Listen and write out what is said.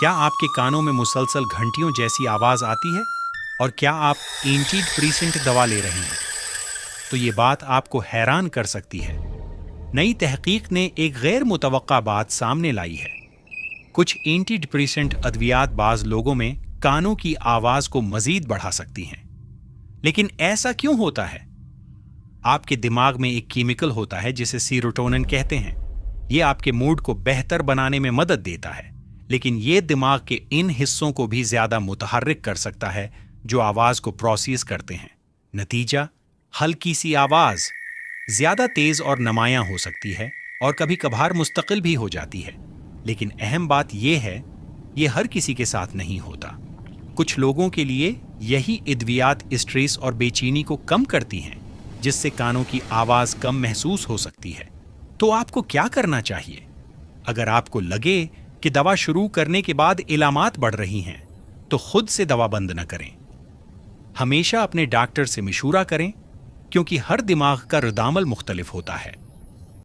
کیا آپ کے کانوں میں مسلسل گھنٹیوں جیسی آواز آتی ہے؟ اور کیا آپ اینٹی ڈپریسنٹ دوا لے رہے ہیں؟ تو یہ بات آپ کو حیران کر سکتی ہے۔ نئی تحقیق نے ایک غیر متوقع بات سامنے لائی ہے۔ کچھ اینٹی ڈپریسنٹ ادویات بعض لوگوں میں کانوں کی آواز کو مزید بڑھا سکتی ہیں۔ لیکن ایسا کیوں ہوتا ہے؟ آپ کے دماغ میں ایک کیمیکل ہوتا ہے جسے سیروٹونن کہتے ہیں۔ یہ آپ کے موڈ کو بہتر بنانے میں مدد دیتا ہے، لیکن یہ دماغ کے ان حصوں کو بھی زیادہ متحرک کر سکتا ہے جو آواز کو پروسیس کرتے ہیں۔ نتیجہ، ہلکی سی آواز زیادہ تیز اور نمایاں ہو سکتی ہے اور کبھی کبھار مستقل بھی ہو جاتی ہے۔ لیکن اہم بات یہ ہے، یہ ہر کسی کے ساتھ نہیں ہوتا۔ کچھ لوگوں کے لیے یہی ادویات اسٹریس اور بے چینی کو کم کرتی ہیں، جس سے کانوں کی آواز کم محسوس ہو سکتی ہے۔ تو آپ کو کیا کرنا چاہیے؟ اگر آپ کو لگے کہ دوا شروع کرنے کے بعد علامات بڑھ رہی ہیں، تو خود سے دوا بند نہ کریں۔ ہمیشہ اپنے ڈاکٹر سے مشورہ کریں، کیونکہ ہر دماغ کا ردعمل مختلف ہوتا ہے۔